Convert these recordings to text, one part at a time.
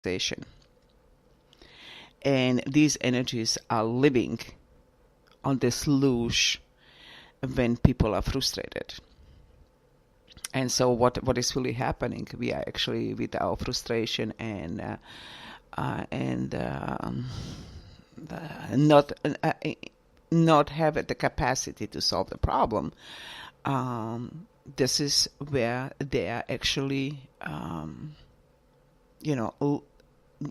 station. And these energies are living on this luge when people are frustrated. And so what is really happening? We are actually, with our frustration and not have the capacity to solve the problem. This is where they are actually,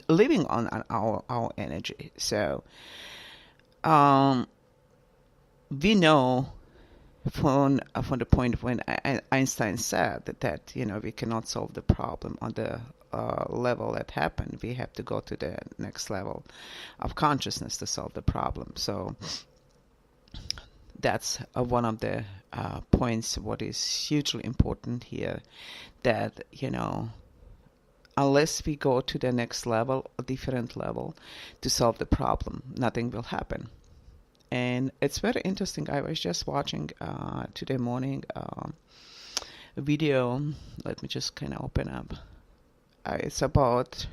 living on our energy. So we know from the point when Einstein said that we cannot solve the problem on the level that happened. We have to go to the next level of consciousness to solve the problem. So that's one of the points what is hugely important here, that unless we go to the next level, a different level, to solve the problem, nothing will happen. And it's very interesting. I was just watching today morning a video. Let me just kind of open up. It's about,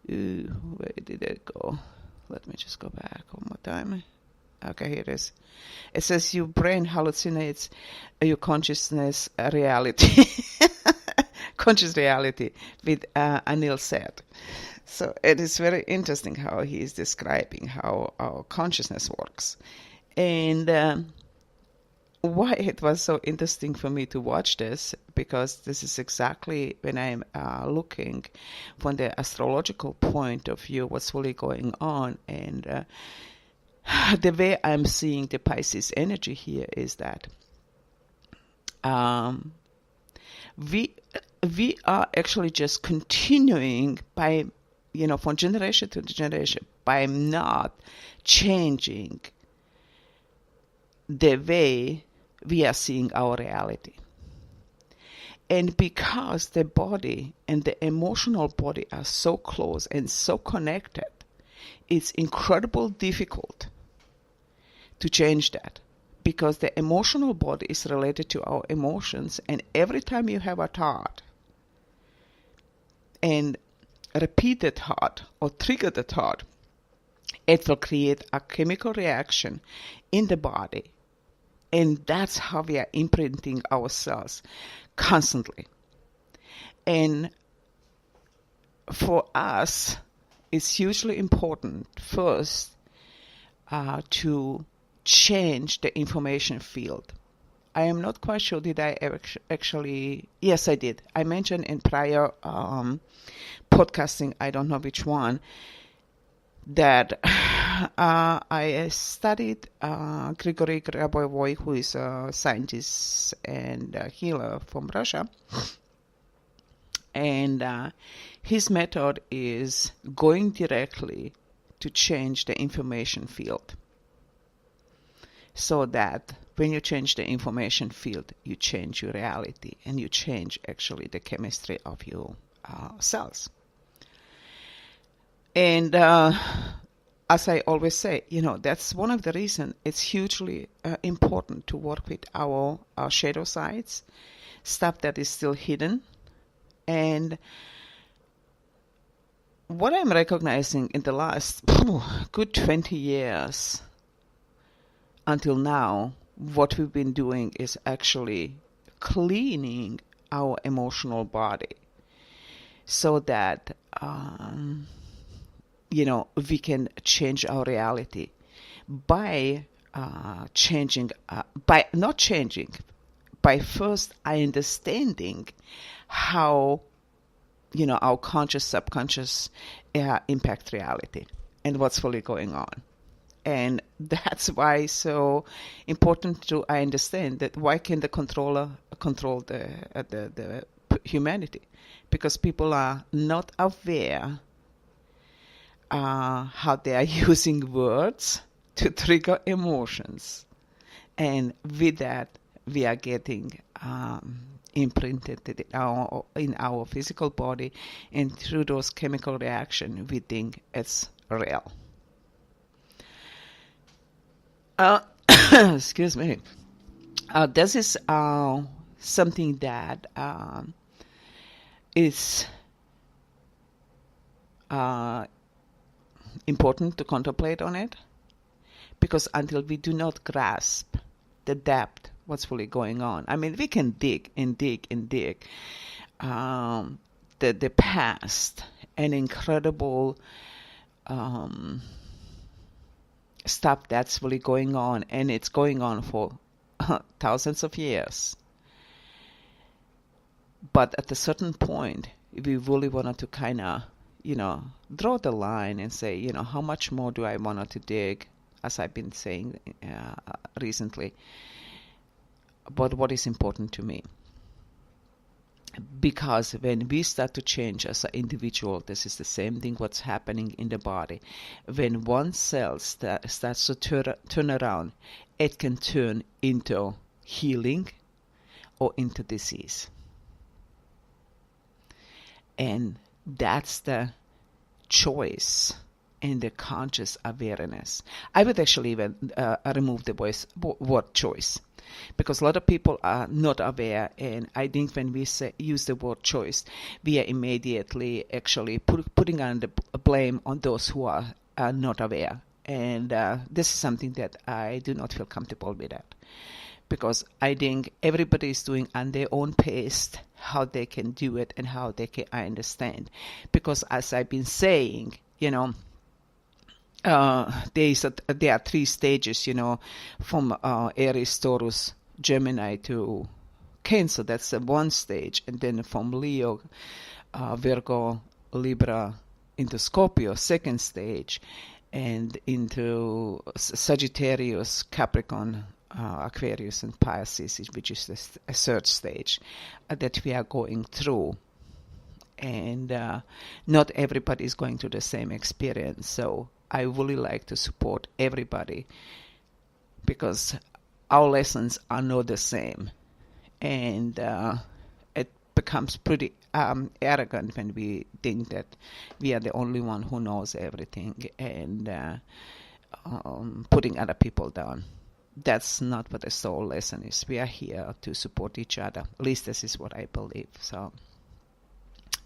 where did it go? Let me just go back one more time. Okay, here it is. It says your brain hallucinates your consciousness reality. Conscious reality with Anil said. So it is very interesting how he is describing how our consciousness works. And why it was so interesting for me to watch this, because this is exactly when I'm looking from the astrological point of view what's really going on. And the way I'm seeing the Pisces energy here is that we are actually just continuing by, from generation to generation, by not changing the way we are seeing our reality. And because the body and the emotional body are so close and so connected, it's incredibly difficult to change that. Because the emotional body is related to our emotions, and every time you have a thought, and repeat the thought or trigger the thought, it will create a chemical reaction in the body. And that's how we are imprinting ourselves constantly. And for us, it's hugely important first to change the information field. I am not quite sure, did I actually, yes, I did. I mentioned in prior podcasting, I don't know which one, that I studied Grigory Grabovoy, who is a scientist and a healer from Russia. And his method is going directly to change the information field. So that when you change the information field, you change your reality, and you change actually the chemistry of your cells. And as I always say, that's one of the reasons it's hugely important to work with our shadow sides, stuff that is still hidden. And what I'm recognizing in the last good 20 years until now, what we've been doing is actually cleaning our emotional body so that, we can change our reality by by first understanding how, our conscious, subconscious impact reality and what's really going on. And that's why it's so important to understand that why can the controller control the humanity? Because people are not aware how they are using words to trigger emotions. And with that, we are getting imprinted in our physical body, and through those chemical reactions, we think it's real. Excuse me. This is something that is important to contemplate on it, because until we do not grasp the depth, what's really going on. I mean, we can dig and dig and dig. The past, an incredible stuff that's really going on, and it's going on for thousands of years. But at a certain point, we really wanted to kind of, draw the line and say, how much more do I want to dig, as I've been saying recently, about what is important to me. Because when we start to change as an individual, this is the same thing what's happening in the body. When one cell starts to turn around, it can turn into healing or into disease. And that's the choice in the conscious awareness. I would actually even remove the word choice, because a lot of people are not aware, and I think when we use the word choice, we are immediately actually putting on the blame on those who are not aware. And this is something that I do not feel comfortable with that, because I think everybody is doing on their own pace how they can do it and how they can understand. Because as I've been saying, there are 3 stages, from Aries, Taurus, Gemini to Cancer. That's the one stage. And then from Leo, Virgo, Libra into Scorpio, second stage. And into Sagittarius, Capricorn, Aquarius, and Pisces, which is the third stage that we are going through. And not everybody is going through the same experience. So I really like to support everybody, because our lessons are not the same. And it becomes pretty arrogant when we think that we are the only one who knows everything, and putting other people down. That's not what the soul lesson is. We are here to support each other. At least this is what I believe. So,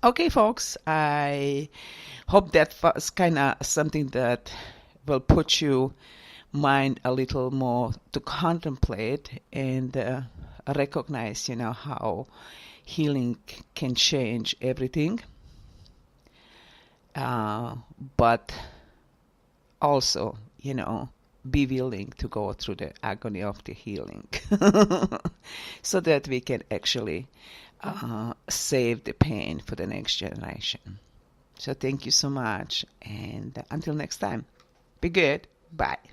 okay, folks, I hope that was kind of something that will put you mind a little more to contemplate and recognize, how healing can change everything. But also, be willing to go through the agony of the healing so that we can actually save the pain for the next generation. So thank you so much, and until next time, be good. Bye.